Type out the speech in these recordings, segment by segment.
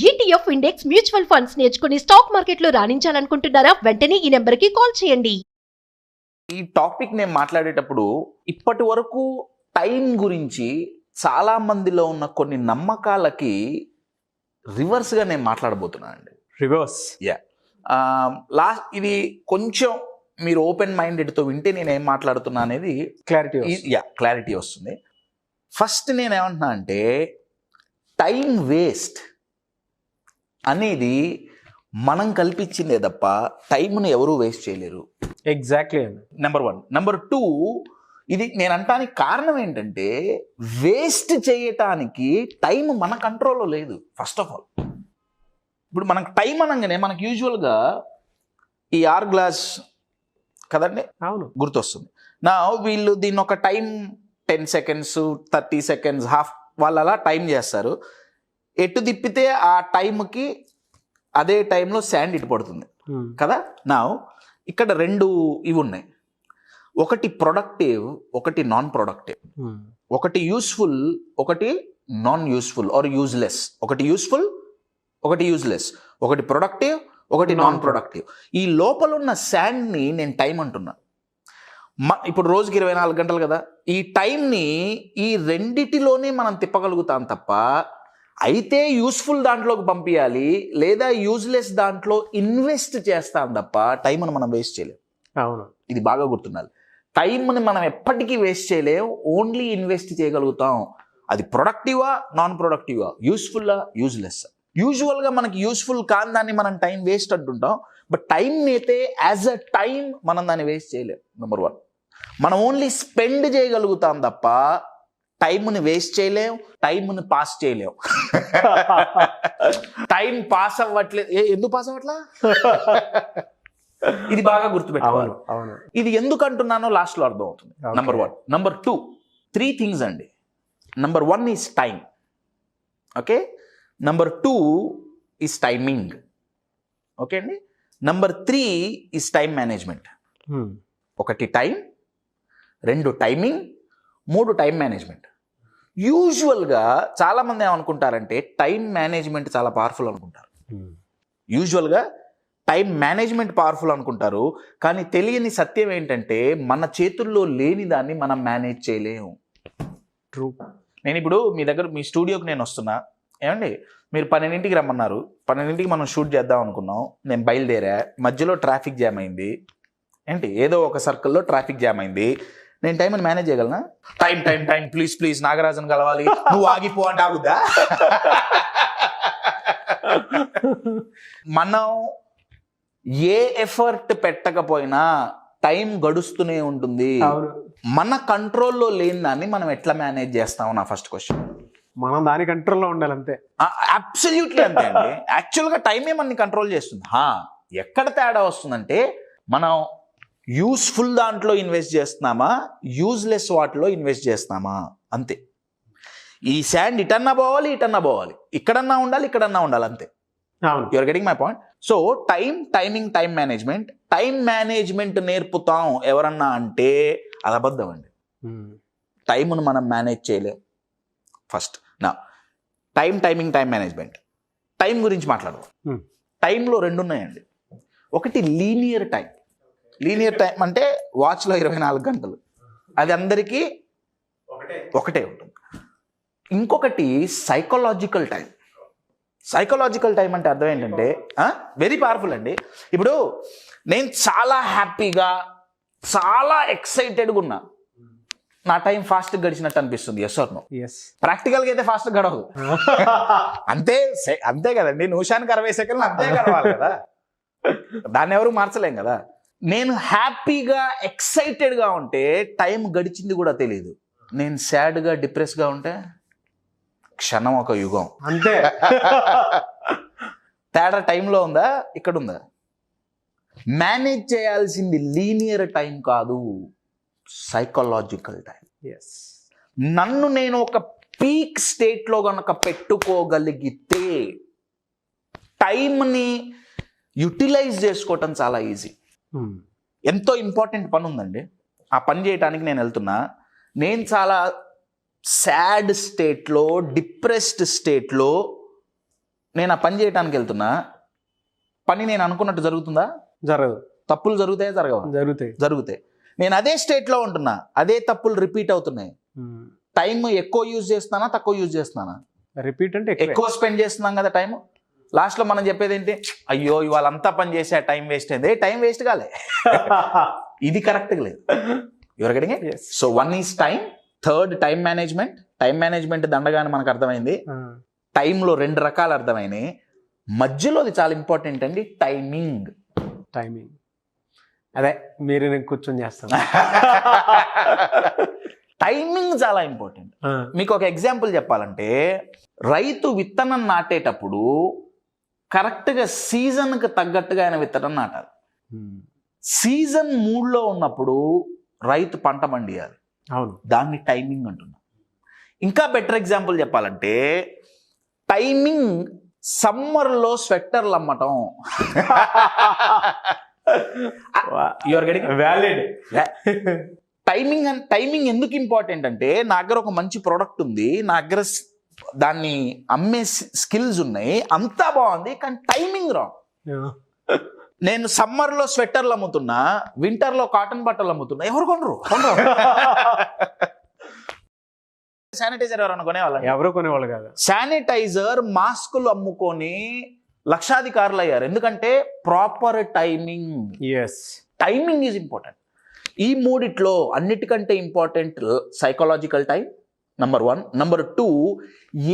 ETF index mutual funds నేర్చుకుని stock మార్కెట్లో రాణించాలనుకుంటున్నారా? వెంటనే ఈ నెంబర్కి కాల్ చేయండి. ఈ టాపిక్ నేను మాట్లాడేటప్పుడు ఇప్పటి వరకు టైం గురించి చాలా మందిలో ఉన్న కొన్ని నమ్మకాలకి రివర్స్గా నేను మాట్లాడబోతున్నాను అండి. రివర్స్. లాస్ట్ ఇది కొంచెం మీరు ఓపెన్ మైండెడ్తో వింటే నేను ఏం మాట్లాడుతున్నా అనేది క్లారిటీ వస్తుంది. ఫస్ట్ నేను ఏమంటున్నా అంటే టైం వేస్ట్ అనేది మనం కల్పించిందే తప్ప టైంను ఎవరూ వేస్ట్ చేయలేరు. ఎగ్జాక్ట్లీ. నెంబర్ 1. నెంబర్ 2, ఇది నేను అంటానికి కారణం ఏంటంటే వేస్ట్ చేయటానికి టైం మన కంట్రోల్లో లేదు. ఫస్ట్ ఆఫ్ ఆల్ ఇప్పుడు మనకు టైం అనగానే మనకు యూజువల్గా ఈ ఆర్ గ్లాస్ కదండి, అవును, గుర్తొస్తుంది. నా వీళ్ళు దీన్ని ఒక టైం 10 seconds 30 seconds హాఫ్ వాళ్ళు అలా టైం చేస్తారు. ఎటు తిప్పితే ఆ టైంకి అదే టైంలో శాండ్ ఇటు పడుతుంది కదా. నా ఇక్కడ 2 ఇవి ఉన్నాయి, ఒకటి ప్రొడక్టివ్, ఒకటి నాన్ ప్రొడక్టివ్. ఒకటి యూస్ఫుల్, ఒకటి నాన్ యూస్ఫుల్ ఆర్ యూజ్లెస్. ఒకటి యూస్ఫుల్, ఒకటి యూజ్లెస్. ఒకటి ప్రొడక్టివ్, ఒకటి నాన్ ప్రొడక్టివ్. ఈ లోపల ఉన్న శాండ్ని నేను టైం అంటున్నా. ఇప్పుడు రోజుకి 24 గంటలు కదా, ఈ టైంని ఈ రెండిటిలోనే మనం తిప్పగలుగుతాం తప్ప అయితే యూస్ఫుల్ దాంట్లోకి పంపించాలి లేదా యూజ్లెస్ దాంట్లో ఇన్వెస్ట్ చేస్తాం తప్ప టైంను మనం వేస్ట్ చేయలేం. అవును, ఇది బాగా గుర్తుండాలి. టైంని మనం ఎప్పటికీ వేస్ట్ చేయలేం, ఓన్లీ ఇన్వెస్ట్ చేయగలుగుతాం. అది ప్రొడక్టివా, నాన్ ప్రొడక్టివా, యూస్ఫుల్లా, యూజ్లెస్. యూజువల్గా మనకి యూస్ఫుల్ కాని దాన్ని మనం టైం వేస్ట్ అంటుంటాం. బట్ టైంని అయితే యాజ్ అ టైం మనం దాన్ని వేస్ట్ చేయలేం. నెంబర్ 1, మనం ఓన్లీ స్పెండ్ చేయగలుగుతాం తప్ప టైంని వేస్ట్ చేయలేం, టైంని పాస్ చేయలేం. టైం పాస్ అవ్వట్లేదు. ఎందుకు పాస్ అవ్వట్లా? ఇది బాగా గుర్తుపెట్టుకోవాలి. ఇది ఎందుకు అంటున్నానో లాస్ట్లో అర్థం అవుతుంది. నెంబర్ 1. నెంబర్ 2, 3 థింగ్స్ అండి. Number 1 is time. Okay. Number 2 is timing. Okay అండి. Number 3 is time management. 1 time, 2 timing, 3 time management. యూజువల్గా చాలామంది ఏమనుకుంటారంటే టైం మేనేజ్మెంట్ చాలా పవర్ఫుల్ అనుకుంటారు. యూజువల్గా టైం మేనేజ్మెంట్ పవర్ఫుల్ అనుకుంటారు, కానీ తెలియని సత్యం ఏంటంటే మన చేతుల్లో లేని దాన్ని మనం మేనేజ్ చేయలేము. ట్రూ. నేను ఇప్పుడు మీ స్టూడియోకి నేను వస్తున్నా, ఏమండి మీరు 12ంటికి రమ్మన్నారు, 12ంటికి మనం షూట్ చేద్దాం అనుకున్నాం. నేను బయలుదేరా, మధ్యలో ట్రాఫిక్ జామ్ అయింది. ఏంటి ఏదో ఒక సర్కిల్లో ట్రాఫిక్ జామ్ అయింది. నేను టైంని మేనేజ్ చేయగలనా? Time time time please Nagarajan కలవాలి, నువ్వు ఆగిపో అంటే ఆగుద్దా? మనం ఏ ఎఫర్ట్ పెట్టకపోయినా టైం గడుస్తూనే ఉంటుంది. మన కంట్రోల్లో లేని దాన్ని మనం ఎట్లా మేనేజ్ చేస్తాం? నా ఫస్ట్ క్వశ్చన్. మనం దాని కంట్రోల్లో ఉండాలి అంతే. అబ్సల్యూట్లీ అంతే అండి. యాక్చువల్గా టైమే మనని కంట్రోల్ చేస్తుంది. ఎక్కడ తేడా వస్తుందంటే మనం యూస్ఫుల్ దాంట్లో ఇన్వెస్ట్ చేస్తున్నామా, యూజ్లెస్ వాటిలో ఇన్వెస్ట్ చేస్తున్నామా, అంతే. ఈ శాండ్ ఇటన్నా పోవాలి, ఇటన్నా పోవాలి, ఇక్కడన్నా ఉండాలి, ఇక్కడన్నా ఉండాలి, అంతే. You're getting my point. So timing, time management. Time management నేర్పుతాం ఎవరన్నా అంటే అది అబద్ధం అండి. టైంను మనం మేనేజ్ చేయలేం. ఫస్ట్ నా టైమింగ్, టైం మేనేజ్మెంట్. టైం గురించి మాట్లాడదాం. టైంలో 2 ఉన్నాయండి. ఒకటి లీనియర్ టైం. లీనియర్ టైం అంటే వాచ్లో 24 గంటలు, అది అందరికీ ఒకటే ఉంటుంది. ఇంకొకటి సైకలాజికల్ టైం. సైకలాజికల్ టైం అంటే అర్థం ఏంటంటే వెరీ పవర్ఫుల్ అండి. ఇప్పుడు నేను చాలా హ్యాపీగా, చాలా ఎక్సైటెడ్గా ఉన్నా, నా టైం ఫాస్ట్ గడిచినట్టు అనిపిస్తుంది. Yes or no? ప్రాక్టికల్గా అయితే ఫాస్ట్ గడవదు. అంతే కదండి. నిమిషానికి 60 సెకండ్లు అంతే గడవాలి కదా, దాన్ని ఎవరు మార్చలేం కదా. నేను హ్యాపీగా, ఎక్సైటెడ్గా ఉంటే టైం గడిచింది కూడా తెలియదు. నేను సాడ్గా, డిప్రెస్గా ఉంటే క్షణం ఒక యుగం, అంతే. తేడా టైంలో ఉందా, ఇక్కడ ఉందా? మేనేజ్ చేయాల్సింది లీనియర్ టైం కాదు, సైకలాజికల్ టైం. నన్ను నేను ఒక పీక్ స్టేట్లో కనుక పెట్టుకోగలిగితే టైంని యూటిలైజ్ చేసుకోవటం చాలా ఈజీ. ఎంతో ఇంపార్టెంట్ పని ఉందండి, ఆ పని చేయడానికి నేను వెళ్తున్నా. నేను చాలా సాడ్ స్టేట్లో, డిప్రెస్డ్ స్టేట్లో నేను ఆ పని చేయడానికి వెళ్తున్నా, పని నేను అనుకున్నట్టు జరుగుతుందా? జరగదు. తప్పులు జరుగుతాయా జరగవా? జరుగుతాయి. జరుగుతాయి. నేను అదే స్టేట్లో ఉంటున్నా, అదే తప్పులు రిపీట్ అవుతున్నాయి. టైం ఎక్కువ యూజ్ చేస్తున్నానా తక్కువ యూజ్ చేస్తున్నానా? రిపీట్ అంటే ఎక్కువ స్పెండ్ చేస్తున్నాం కదా టైం. లాస్ట్లో మనం చెప్పేది ఏంటి? అయ్యో ఇవాళ అంతా పని చేసి ఆ టైం వేస్ట్ అయింది. టైం వేస్ట్ కాలే, ఇది కరెక్ట్గా లేదు. You're getting it? Yes. So one is time, third time management. Time management దండగానే మనకు అర్థమైంది. టైంలో 2 రకాలు అర్థమైనాయి. మధ్యలోది చాలా ఇంపార్టెంట్ అండి, టైమింగ్. టైమింగ్ అదే మీరు నేను కూర్చొని చేస్తాను. టైమింగ్ చాలా ఇంపార్టెంట్. మీకు ఒక ఎగ్జాంపుల్ చెప్పాలంటే, రైతు విత్తనం నాటేటప్పుడు కరెక్ట్గా సీజన్కి తగ్గట్టుగా ఆయన విత్తనం నాటాలి. సీజన్ మూడ్లో ఉన్నప్పుడు రైతు పంట పండియాలి. అవును, దాన్ని టైమింగ్ అంటున్నాం. ఇంకా బెటర్ ఎగ్జాంపుల్ చెప్పాలంటే, టైమింగ్ సమ్మర్లో స్వెట్టర్లు అమ్మటం. Your getting valid. టైమింగ్ ఎందుకు ఇంపార్టెంట్ అంటే, నా దగ్గర ఒక మంచి ప్రోడక్ట్ ఉంది, నా దగ్గర దాన్ని అమ్మే స్కిల్స్ ఉన్నాయి, అంతా బాగుంది, కానీ టైమింగ్ రాంగ్. నేను సమ్మర్లో స్వెట్టర్లు అమ్ముతున్నా, వింటర్లో కాటన్ బట్టలు అమ్ముతున్నా, ఎవరు కొనరు? శానిటైజర్ ఎవరు అనుకునేవాళ్ళు? ఎవరు కొనేవాళ్ళు కాదు. శానిటైజర్ మాస్కులు అమ్ముకొని లక్షాధికారులు అయ్యారు. ఎందుకంటే proper timing. Yes, timing is important. ఈ మూడిట్లో అన్నిటికంటే important psychological time, number 1. Number 2,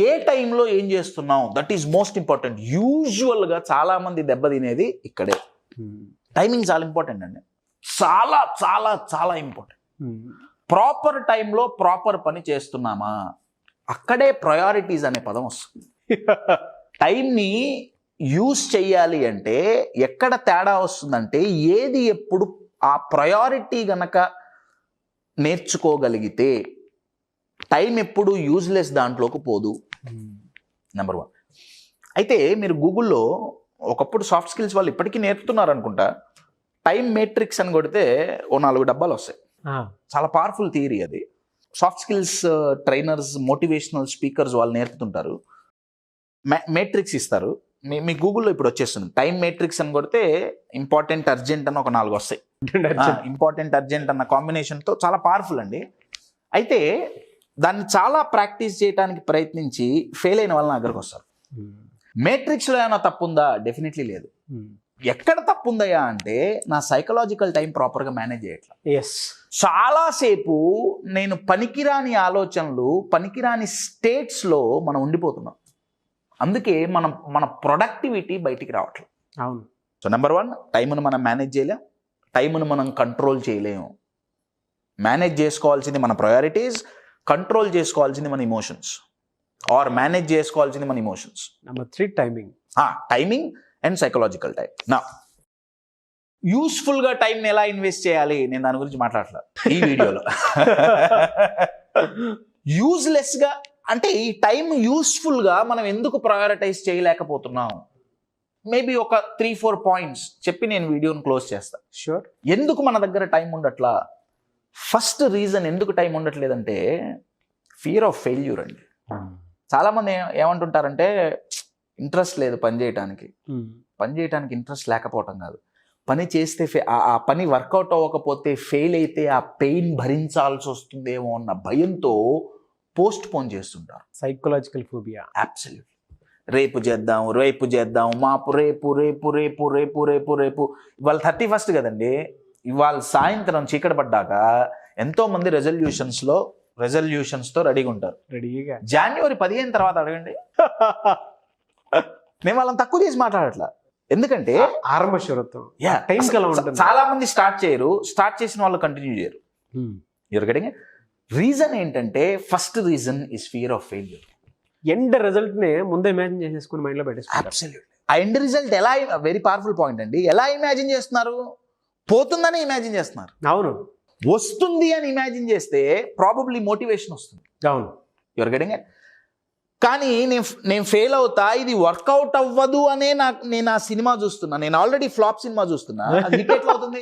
ఏ టైంలో ఏం చేస్తున్నాం, దట్ ఈస్ మోస్ట్ ఇంపార్టెంట్. యూజువల్గా చాలా మంది దెబ్బతినేది ఇక్కడే. టైమింగ్ చాలా ఇంపార్టెంట్ అండి, చాలా చాలా చాలా ఇంపార్టెంట్. ప్రాపర్ టైంలో ప్రాపర్ పని చేస్తున్నామా, అక్కడే ప్రయారిటీస్ అనే పదం వస్తుంది. టైంని యూజ్ చెయ్యాలి అంటే ఎక్కడ తేడా వస్తుందంటే, ఏది ఎప్పుడు ఆ ప్రయారిటీ గనక నేర్చుకోగలిగితే టైం ఎప్పుడు యూజ్లెస్ దాంట్లోకి పోదు. నెంబర్ 1. అయితే మీరు గూగుల్లో ఒకప్పుడు సాఫ్ట్ స్కిల్స్ వాళ్ళు ఇప్పటికీ నేర్పుతున్నారు అనుకుంటా, టైం మేట్రిక్స్ అని కొడితే ఓ 4 డబ్బాలు వస్తాయి. చాలా పవర్ఫుల్ థియరీ అది. Soft skills trainers, motivational speakers వాళ్ళు నేర్పుతుంటారు. మేట్రిక్స్ ఇస్తారు. మీ గూగుల్లో ఇప్పుడు వచ్చేస్తుంది. టైం మేట్రిక్స్ అని కొడితే ఇంపార్టెంట్, అర్జెంట్ అని ఒక 4 వస్తాయి. ఇంపార్టెంట్, అర్జెంట్ అన్న కాంబినేషన్తో చాలా పవర్ఫుల్ అండి. అయితే దాన్ని చాలా ప్రాక్టీస్ చేయడానికి ప్రయత్నించి ఫెయిల్ అయిన వాళ్ళ దగ్గరకు వస్తారు. మేట్రిక్స్లో ఏమైనా తప్పు ఉందా? డెఫినెట్లీ లేదు. ఎక్కడ తప్పు ఉందయ్యా అంటే, నా సైకలాజికల్ టైం ప్రాపర్గా మేనేజ్ చేయట్లా. ఎస్, చాలాసేపు నేను పనికిరాని ఆలోచనలు, పనికిరాని స్టేట్స్లో మనం ఉండిపోతున్నాం. అందుకే మన ప్రొడక్టివిటీ బయటికి రావట్లేదు. అవును. సో నెంబర్ 1, టైంను మనం మేనేజ్ చేయలేం, టైంను మనం కంట్రోల్ చేయలేము. మేనేజ్ చేసుకోవాల్సింది మన ప్రయారిటీస్, కంట్రోల్ చేసుకోవాల్సింది మన ఇమోషన్స్, ఆర్ మేనేజ్ చేసుకోవాల్సింది మన emotions. Number 3, timing. Timing and psychological time. నా యూస్ఫుల్గా టైంని ఎలా ఇన్వెస్ట్ చేయాలి, నేను దాని గురించి మాట్లాడలేదు ఈ వీడియోలో. యూజ్లెస్గా అంటే, ఈ టైం యూస్ఫుల్గా మనం ఎందుకు ప్రయారిటైజ్ చేయలేకపోతున్నాం, మేబీ ఒక 3-4 పాయింట్స్ చెప్పి నేను వీడియోని క్లోజ్ చేస్తాను. షూర్. ఎందుకు మన దగ్గర టైం ఉండట్లా? ఫస్ట్ రీజన్ ఎందుకు టైం ఉండట్లేదంటే, ఫియర్ ఆఫ్ ఫెయిల్యూర్ అండి. చాలామంది ఏమంటుంటారంటే, ఇంట్రెస్ట్ లేదు పని చేయడానికి. పని చేయడానికి ఇంట్రెస్ట్ లేకపోవటం కాదు, పని చేస్తే ఆ పని వర్కౌట్ అవ్వకపోతే, ఫెయిల్ అయితే ఆ పెయిన్ భరించాల్సి వస్తుందేమో అన్న భయంతో పోస్ట్ పోన్ చేస్తుంటారు. Psychological phobia. అబ్సల్యూట్లీ. రేపు చేద్దాం, మాపు రేపు రేపు రేపు రేపు రేపు రేపు ఇవాళ 31st కదండి. ఇవాళ సాయంత్రం చీకటి పడ్డాక ఎంతోమంది రెజల్యూషన్స్తో రెడీగా ఉంటారు. రెడీగా January 15 తర్వాత అడగండి. నేను వాళ్ళని తక్కువ చేసి మాట్లాడట్లా, ఎందుకంటే ఆరంభ శురత్వం టైంకి ఎలా ఉంటుంది. చాలా మంది స్టార్ట్ చేయరు, స్టార్ట్ చేసిన వాళ్ళు కంటిన్యూ చేయరు. You're getting it? రీజన్ ఏంటంటే, first reason is fear of failure. End result నే ముందే ఇమాజిన్ చేసేసుకుని మైండ్ లో పెట్టేసుకుంటారు. అబ్సల్యూట్లీ. ఆ ఎండ్ రిజల్ట్ ఎలా, వెరీ పవర్ఫుల్ పాయింట్ అండి. ఎలా ఇమాజిన్ చేస్తున్నారు? పోతుందని ఇమాజిన్ చేస్తున్నారు. అవును. వస్తుంది అని ఇమాజిన్ చేస్తే ప్రాబబ్లీ మోటివేషన్ వస్తుంది. అవును. Your getting it? కానీ నేను ఫెయిల్ అవుతా, ఇది వర్కౌట్ అవ్వదు అనే నేను ఆ సినిమా చూస్తున్నా. నేను ఆల్రెడీ ఫ్లాప్ సినిమా చూస్తున్నా, అది హిట్ ఎట్లా అవుతుంది?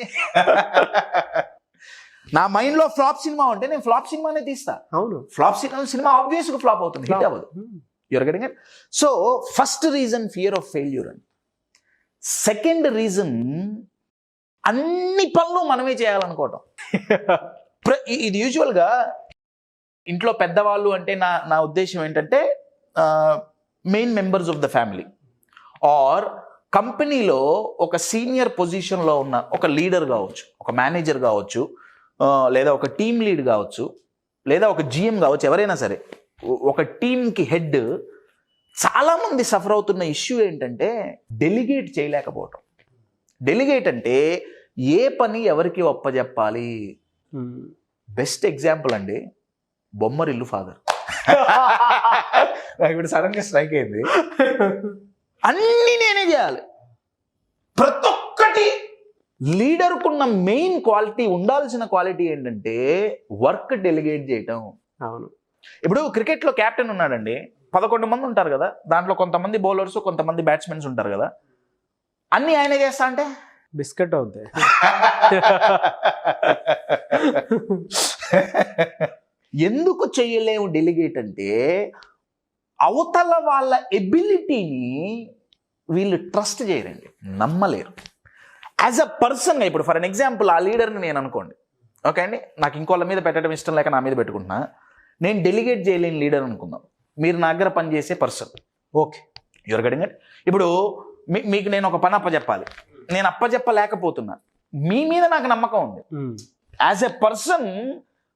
నా మైండ్ లో ఫ్లాప్ సినిమా ఉంటే నేను ఫ్లాప్ సినిమానే తీస్తా. అవును. ఫ్లాప్ సినిమా ఆబ్వియస్ గా ఫ్లాప్ అవుతుంది, హిట్ అవ్వదు. You're getting it. So first reason fear of failure అండి. సెకండ్ రీజన్ అన్ని పనులు మనమే చేయాలనుకోవటం. ఇది యూజువల్గా ఇంట్లో పెద్దవాళ్ళు అంటే నా ఉద్దేశం ఏంటంటే main members of the family or కంపెనీలో ఒక సీనియర్ పొజిషన్లో ఉన్న ఒక లీడర్ కావచ్చు, ఒక మేనేజర్ కావచ్చు, లేదా ఒక టీమ్ లీడ్ కావచ్చు, లేదా ఒక GM కావచ్చు, ఎవరైనా సరే ఒక టీంకి హెడ్. చాలామంది సఫర్ అవుతున్న ఇష్యూ ఏంటంటే డెలిగేట్ చేయలేకపోవటం. డెలిగేట్ అంటే ఏ పని ఎవరికి ఒప్పజెప్పాలి. బెస్ట్ ఎగ్జాంపుల్ అండి బొమ్మరిల్లు ఫాదర్. ఇప్పుడు సడన్గా స్ట్రైక్ అయింది. అన్నీ నేనే చేయాలి. ప్రతి ఒక్కటి లీడర్కున్న మెయిన్ క్వాలిటీ, ఉండాల్సిన క్వాలిటీ ఏంటంటే వర్క్ డెలిగేట్ చేయటం. అవును. ఇప్పుడు క్రికెట్లో కెప్టెన్ ఉన్నాడండి, 11 మంది ఉంటారు కదా, దాంట్లో కొంతమంది బౌలర్స్, కొంతమంది బ్యాట్స్మెన్స్ ఉంటారు కదా. అన్నీ ఆయనే చేస్తా అంటే బిస్కెట్ అవుతాయి. ఎందుకు చేయలేము డెలిగేట్ అంటే అవతల వాళ్ళ ఎబిలిటీని వీళ్ళు ట్రస్ట్ చేయరండి, నమ్మలేరు. యాజ్ అ పర్సన్గా ఇప్పుడు ఫర్ అన్ ఎగ్జాంపుల్ ఆ లీడర్ని నేను అనుకోండి, ఓకే అండి, నాకు ఇంకోళ్ళ మీద పెట్టడం ఇష్టం లేక నా మీద పెట్టుకుంటున్నా, నేను డెలిగేట్ చేయలేని లీడర్ అనుకుందాం. మీరు నా దగ్గర పనిచేసే person, okay, your getting it. ఇప్పుడు మీకు నేను ఒక పని అప్పచెప్పాలి, నేను అప్పచెప్పలేకపోతున్నా, మీ మీద నాకు నమ్మకం ఉంది. యాజ్ ఎ పర్సన్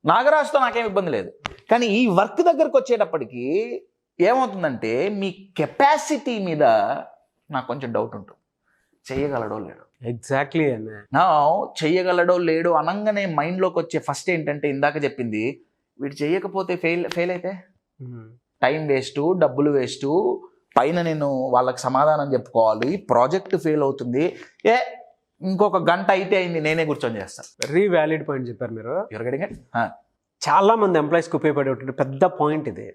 నాగరాజుతో నాకేం ఇబ్బంది లేదు. కానీ ఈ వర్క్ దగ్గరకు వచ్చేటప్పటికి ఏమవుతుందంటే మీ కెపాసిటీ మీద నాకు కొంచెం డౌట్ ఉంటుంది. చెయ్యగలడో లేడో. ఎగ్జాక్ట్లీ. నా చెయ్యగలడో లేడో అనగానే మైండ్లోకి వచ్చే ఫస్ట్ ఏంటంటే ఇందాక చెప్పింది, వీడు చెయ్యకపోతే ఫెయిల్ అయితే టైం వేస్ట్, డబ్బులు వేస్ట్, పైన నేను వాళ్ళకి సమాధానం చెప్పుకోవాలి, ప్రాజెక్ట్ ఫెయిల్ అవుతుంది, ఇంకొక గంట అయితే అయింది, నేనే కూర్చొని చేస్తాను. వెరీ వ్యాలిడ్ పాయింట్ చెప్పారు మీరు. చాలా మంది ఎంప్లాయీస్కి ఉపయోగపడే పెద్ద పాయింట్ ఇది.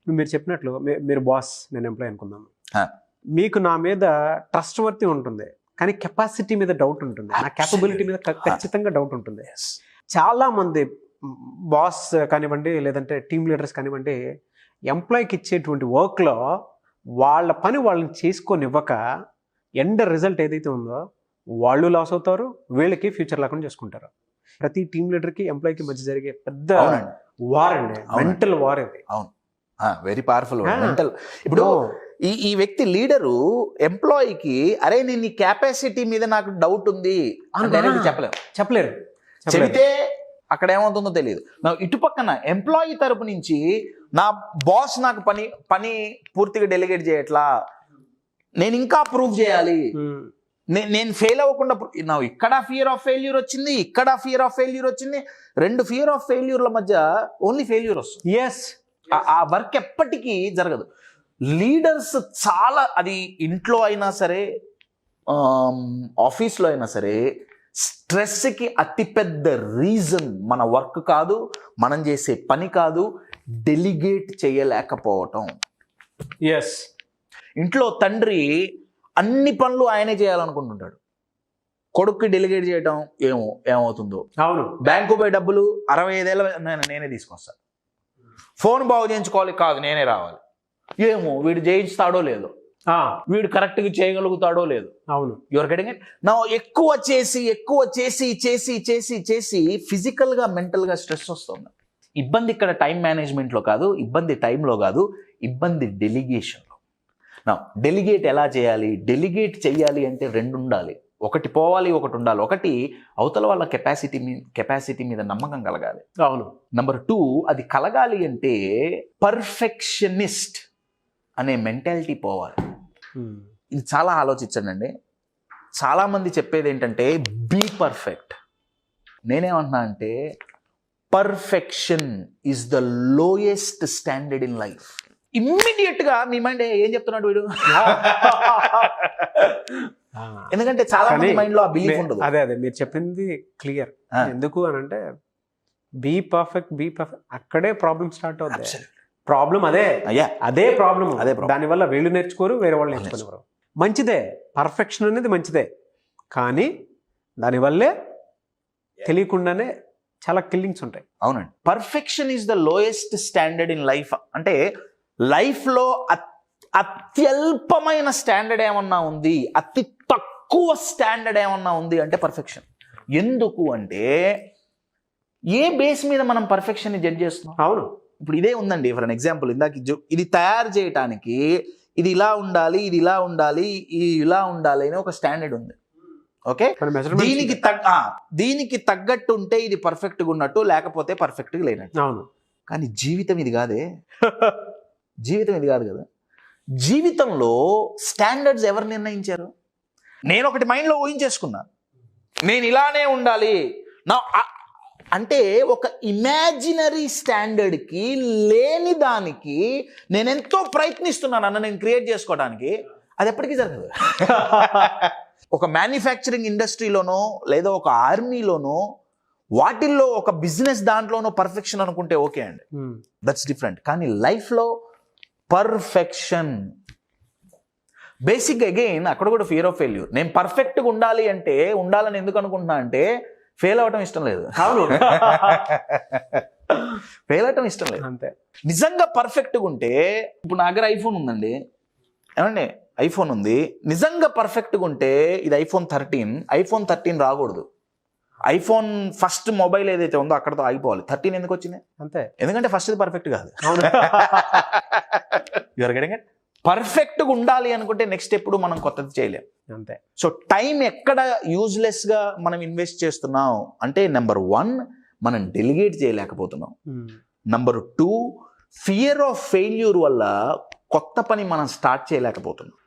మీరు చెప్పినట్లు మీరు బాస్, నేను ఎంప్లాయీ అనుకుందాం, మీకు నా మీద ట్రస్ట్ వర్తి ఉంటుంది, కానీ కెపాసిటీ మీద డౌట్ ఉంటుంది, నా క్యాపబిలిటీ మీద ఖచ్చితంగా డౌట్ ఉంటుంది. చాలా మంది బాస్ కానివ్వండి, లేదంటే టీమ్ లీడర్స్ కానివ్వండి, ఎంప్లాయీకి ఇచ్చేటువంటి వర్క్లో వాళ్ళ పని వాళ్ళని చేసుకొనివ్వక ఎండ్ రిజల్ట్ ఏదైతే ఉందో వాళ్ళు లాస్ అవుతారు, వీళ్ళకి ఫ్యూచర్ లేకుండా చేసుకుంటారు. ప్రతి టీమ్ లీడర్కి ఎంప్లాయీకి మధ్య జరిగే పెద్ద వార్ అండి, మెంటల్ వార్ ఇది. అవును, వెరీ పవర్ఫుల్ మెంటల్. ఇప్పుడు ఈ వ్యక్తి లీడరు ఎంప్లాయీకి, అరే నేను నీ కెపాసిటీ మీద నాకు డౌట్ ఉంది అని చెప్పలేరు. చెబితే అక్కడ ఏమవుతుందో తెలియదు. ఇటు పక్కన ఎంప్లాయీ తరపు నుంచి నా బాస్ నాకు పని పూర్తిగా డెలిగేట్ చేయట్లా, నేను ఇంకా ప్రూవ్ చేయాలి, నేను ఫెయిల్ అవ్వకుండా, నా ఇక్కడ ఫియర్ ఆఫ్ ఫెయిల్యూర్ వచ్చింది, ఇక్కడ ఫియర్ ఆఫ్ ఫెయిల్యూర్ వచ్చింది. 2 ఫియర్ ఆఫ్ ఫెయిల్యూర్ల మధ్య ఓన్లీ ఫెయిల్యూర్ వస్తుంది. ఎస్, ఆ వర్క్ ఎప్పటికీ జరగదు. లీడర్స్ చాలా, అది ఇంట్లో అయినా సరే ఆఫీస్లో అయినా సరే, స్ట్రెస్కి అతిపెద్ద రీజన్ మన వర్క్ కాదు, మనం చేసే పని కాదు, డెలిగేట్ చేయలేకపోవటం. ఎస్, ఇంట్లో తండ్రి అన్ని పనులు ఆయనే చేయాలనుకుంటుంటాడు, కొడుక్కి డెలిగేట్ చేయటం ఏమవుతుందో. అవును, బ్యాంకు పోయి డబ్బులు 65 ఏళ్ళ నేనే తీసుకొస్తాను, ఫోన్ బాగు చేయించుకోవాలి, కాదు నేనే రావాలి, వీడు చేయించుతాడో లేదో, వీడు కరెక్ట్గా చేయగలుగుతాడో లేదు. అవును, యువర్ గెటింగ్ ఇట్. నా ఎక్కువ చేసి ఫిజికల్గా మెంటల్గా స్ట్రెస్ వస్తుంది. ఇబ్బంది ఇక్కడ టైం మేనేజ్మెంట్లో కాదు, ఇబ్బంది టైంలో కాదు, ఇబ్బంది డెలిగేషన్లో. నా డెలిగేట్ ఎలా చేయాలి? డెలిగేట్ చేయాలి అంటే 2 ఉండాలి, ఒకటి పోవాలి, ఒకటి ఉండాలి. ఒకటి అవతల వాళ్ళ కెపాసిటీ మీద నమ్మకం కలగాలి. అవును. నెంబర్ 2, అది కలగాలి అంటే పర్ఫెక్షనిస్ట్ అనే మెంటాలిటీ పోవాలి. ఇది చాలా ఆలోచించండి. చాలామంది చెప్పేది ఏంటంటే బీ పర్ఫెక్ట్. నేనేమంటున్నా అంటే perfection is the lowest standard in life. ఇమ్మీడియట్గా మీ మైండ్ ఏం చెప్తున్నాడు వీడు? ఎందుకంటే చాలా మంది మైండ్ లో ఆ బిలీఫ్ ఉండదు. అదే మీరు చెప్పింది క్లియర్. ఎందుకు అని అంటే బీ పర్ఫెక్ట్ అక్కడే ప్రాబ్లం స్టార్ట్ అవుతుంది. ప్రాబ్లం అదే ప్రాబ్లం. దానివల్ల వీళ్ళు నేర్చుకోరు, వేరే వాళ్ళు నేర్చుకునేవారు. మంచిదే, పర్ఫెక్షన్ అనేది మంచిదే, కానీ దానివల్లే తెలియకుండానే చాలా కిల్లింగ్స్ ఉంటాయి. అవునండి, perfection is the lowest standard in life. అంటే లైఫ్లో అత్యల్పమైన స్టాండర్డ్ ఏమన్నా ఉంది, అతి తక్కువ స్టాండర్డ్ ఏమన్నా ఉంది అంటే పర్ఫెక్షన్. ఎందుకు అంటే ఏ బేస్ మీద మనం పర్ఫెక్షన్ని జడ్జ్ చేస్తున్నాం? అవును, ఇప్పుడు ఇదే ఉందండి ఫర్ అన్ ఎగ్జాంపుల్, ఇందాక ఇది తయారు చేయటానికి ఇది ఇలా ఉండాలి, ఇది ఇలా ఉండాలి, ఇది ఇలా ఉండాలి అని ఒక స్టాండర్డ్ ఉంది. ఓకే, దీనికి తగ్గట్టు ఉంటే ఇది పర్ఫెక్ట్గా ఉన్నట్టు, లేకపోతే పర్ఫెక్ట్గా లేనట్టు. అవును, కానీ జీవితం ఇది కాదే. జీవితం ఇది కాదు కదా. జీవితంలో స్టాండర్డ్స్ ఎవరు నిర్ణయించారు? నేను ఒకటి మైండ్లో ఊహించేసుకున్నా, నేను ఇలానే ఉండాలి నా అంటే ఒక ఇమాజినరీ స్టాండర్డ్కి లేని దానికి నేను ఎంతో ప్రయత్నిస్తున్నాను అన్న నేను క్రియేట్ చేసుకోవడానికి, అది ఎప్పటికీ జరగదు. ఒక మ్యానుఫ్యాక్చరింగ్ ఇండస్ట్రీలోనో లేదా ఒక ఆర్మీలోనో వాటిల్లో ఒక బిజినెస్ దాంట్లోనో పర్ఫెక్షన్ అనుకుంటే ఓకే అండి, దట్స్ డిఫరెంట్. కానీ లైఫ్లో పర్ఫెక్షన్ బేసిక్ అగైన్ అక్కడ కూడా ఫియర్ ఆఫ్ ఫెయిల్యూర్. నేను పర్ఫెక్ట్గా ఉండాలి అంటే ఉండాలని ఎందుకు అనుకుంటున్నా అంటే ఫెయిల్ అవ్వటం ఇష్టం లేదు. అవును, ఫెయిల్ అవ్వటం ఇష్టం లేదు అంతే. నిజంగా పర్ఫెక్ట్గా ఉంటే, ఇప్పుడు నా దగ్గర ఐఫోన్ ఉందండి, ఏమండి ఐఫోన్ ఉంది, నిజంగా పర్ఫెక్ట్గా ఉంటే ఇది ఐఫోన్ 13 రాకూడదు. ఐఫోన్ ఫస్ట్ మొబైల్ ఏదైతే ఉందో అక్కడతో ఆగిపోవాలి. 13 ఎందుకు వచ్చింది? అంతే, ఎందుకంటే ఫస్ట్ ఇది పర్ఫెక్ట్ కాదు. అవును. You're getting it. పర్ఫెక్ట్గా ఉండాలి అనుకుంటే నెక్స్ట్ ఎప్పుడు మనం కొత్తది చేయలేం. అంతే. సో టైం ఎక్కడ యూజ్లెస్గా మనం ఇన్వెస్ట్ చేస్తున్నాం అంటే నెంబర్ 1 మనం డెలిగేట్ చేయలేకపోతున్నాం. నెంబర్ 2 ఫియర్ ఆఫ్ ఫెయిల్యూర్ వల్ల కొత్త పని మనం స్టార్ట్ చేయలేకపోతున్నాం.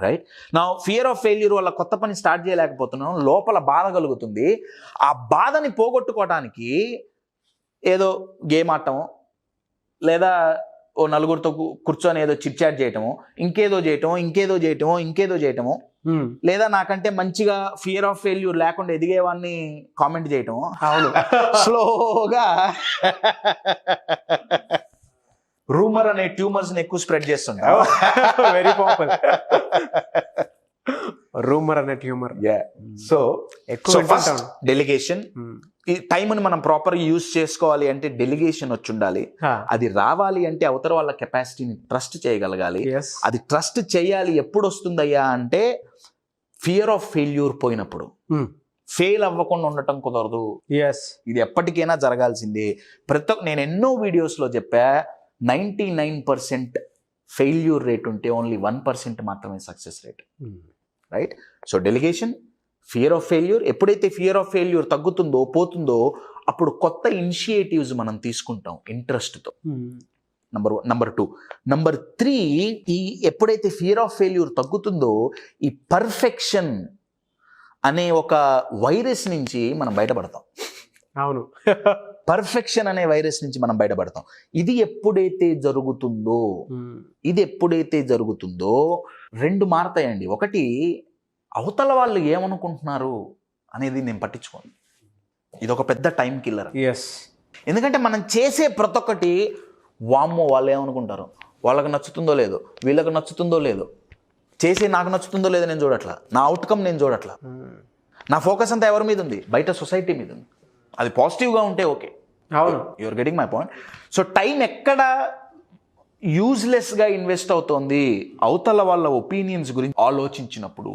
రైట్ నా ఫియర్ ఆఫ్ ఫెయిల్యూర్ వల్ల కొత్త పని స్టార్ట్ చేయలేకపోతున్నాం, లోపల బాధ కలుగుతుంది. ఆ బాధని పోగొట్టుకోవడానికి ఏదో గేమ్ ఆడటము, లేదా ఓ నలుగురితో కూర్చొని ఏదో చిట్ చాట్ చేయటము, ఇంకేదో చేయటము, లేదా నాకంటే మంచిగా ఫియర్ ఆఫ్ ఫెయిల్యూర్ లేకుండా ఎదిగేవాడిని కామెంట్ చేయటము. అవును, స్లోగా రూమర్ అనే ట్యూమర్స్ ని ఎక్కువ స్ప్రెడ్ చేస్తుంటా. వెరీ పాపులర్ రూమర్ అనే ట్యూమర్. సో ఎక్కువ డెలిగేషన్. ఈ టైంని మనం ప్రాపర్గా యూజ్ చేసుకోవాలి అంటే డెలిగేషన్ వచ్చి ఉండాలి. అది రావాలి అంటే అవతల వాళ్ళ కెపాసిటీని ట్రస్ట్ చేయగలగాలి. అది ట్రస్ట్ చేయాలి ఎప్పుడు వస్తుందయ్యా అంటే ఫియర్ ఆఫ్ ఫెయిల్యూర్ పోయినప్పుడు. ఫెయిల్ అవ్వకుండా ఉండటం కుదరదు, ఇది ఎప్పటికైనా జరగాల్సిందే. నేను ఎన్నో వీడియోస్లో చెప్పా, 99% ఫెయిల్యూర్ రేట్ ఉంటే ఓన్లీ 1% మాత్రమే success rate. Right. So delegation, fear of failure. ఎప్పుడైతే ఫియర్ ఆఫ్ ఫెయిల్యూర్ పోతుందో అప్పుడు కొత్త ఇనిషియేటివ్స్ మనం తీసుకుంటాం ఇంట్రెస్ట్తో. నెంబర్ 2. నెంబర్ 3, ఈ ఎప్పుడైతే ఫియర్ ఆఫ్ ఫెయిల్యూర్ తగ్గుతుందో ఈ పర్ఫెక్షన్ అనే ఒక వైరస్ నుంచి మనం బయటపడతాం. అవును, పర్ఫెక్షన్ అనే వైరస్ నుంచి మనం బయటపడతాం. ఇది ఎప్పుడైతే జరుగుతుందో 2 మారతాయండి. ఒకటి, అవతల వాళ్ళు ఏమనుకుంటున్నారు అనేది నేను పట్టించుకోను. ఇది ఒక పెద్ద టైం కిల్లర్. ఎందుకంటే మనం చేసే ప్రతి ఒక్కటి వామ్మో వాళ్ళు ఏమనుకుంటారు, వాళ్ళకి నచ్చుతుందో లేదో, వీళ్ళకి నచ్చుతుందో లేదో, నాకు నచ్చుతుందో లేదో నేను చూడట్లా, నా అవుట్కమ్ నేను చూడట్లా. నా ఫోకస్ అంతా ఎవరి మీద ఉంది? బయట సొసైటీ మీద ఉంది. అది పాజిటివ్గా ఉంటే ఓకే. అవును, you're getting my point. So time ఎక్కడ యూజ్లెస్గా ఇన్వెస్ట్ అవుతోంది? అవతల వాళ్ళ ఒపీనియన్స్ గురించి ఆలోచించినప్పుడు,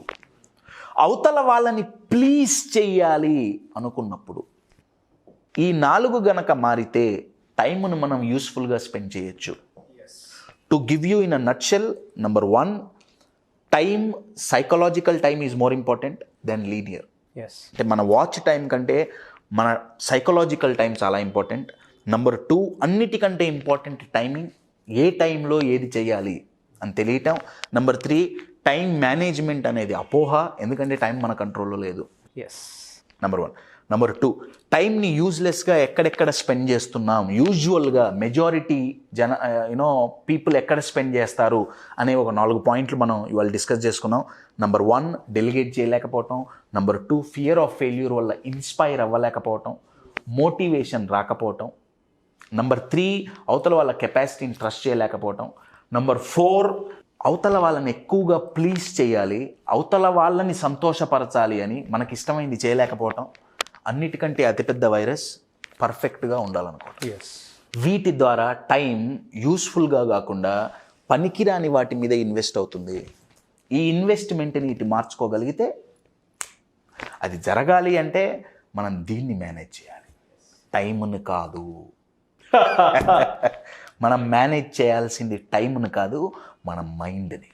అవతల వాళ్ళని ప్లీజ్ చెయ్యాలి అనుకున్నప్పుడు. ఈ 4 గనక మారితే టైంను మనం యూస్ఫుల్గా స్పెండ్ చేయొచ్చు. To give you in a nutshell, number 1, time, psychological time is more important than linear. అంటే మన వాచ్ టైం కంటే మన సైకలాజికల్ టైం చాలా ఇంపార్టెంట్. నెంబర్ 2, అన్నిటికంటే ఇంపార్టెంట్ టైమింగ్, ఏ టైంలో ఏది చేయాలి అని తెలియటం. నెంబర్ 3, టైం మేనేజ్మెంట్ అనేది అపోహ, ఎందుకంటే టైం మన కంట్రోల్లో లేదు. నెంబర్ 1. నెంబర్ 2, టైంని యూజ్లెస్గా ఎక్కడెక్కడ స్పెండ్ చేస్తున్నాం, యూజువల్గా మెజారిటీ పీపుల్ ఎక్కడ స్పెండ్ చేస్తారు అనే ఒక 4 పాయింట్లు మనం ఇవాళ డిస్కస్ చేసుకున్నాం. నెంబర్ 1, డెలిగేట్ చేయలేకపోవటం. నెంబర్ 2, ఫియర్ ఆఫ్ ఫెయిల్యూర్ వల్ల ఇన్స్పైర్ అవ్వలేకపోవటం, మోటివేషన్ రాకపోవటం. నెంబర్ 3, అవతల వాళ్ళ కెపాసిటీని ట్రస్ట్ చేయలేకపోవటం. నెంబర్ 4, అవతల వాళ్ళని ఎక్కువగా ప్లీజ్ చేయాలి, అవతల వాళ్ళని సంతోషపరచాలి అని మనకి ఇష్టమైంది చేయలేకపోవటం. అన్నిటికంటే అతిపెద్ద వైరస్ పర్ఫెక్ట్గా ఉండాలనుకోవటం. వీటి ద్వారా టైం యూస్ఫుల్గా కాకుండా పనికిరాని వాటి మీద ఇన్వెస్ట్ అవుతుంది. ఈ ఇన్వెస్ట్మెంట్ని ఇటు మార్చుకోగలిగితే, అది జరగాలి అంటే మనం దీన్ని మేనేజ్ చేయాలి, టైంను కాదు. మనం మేనేజ్ చేయాల్సింది టైంను కాదు, మన మైండ్ని.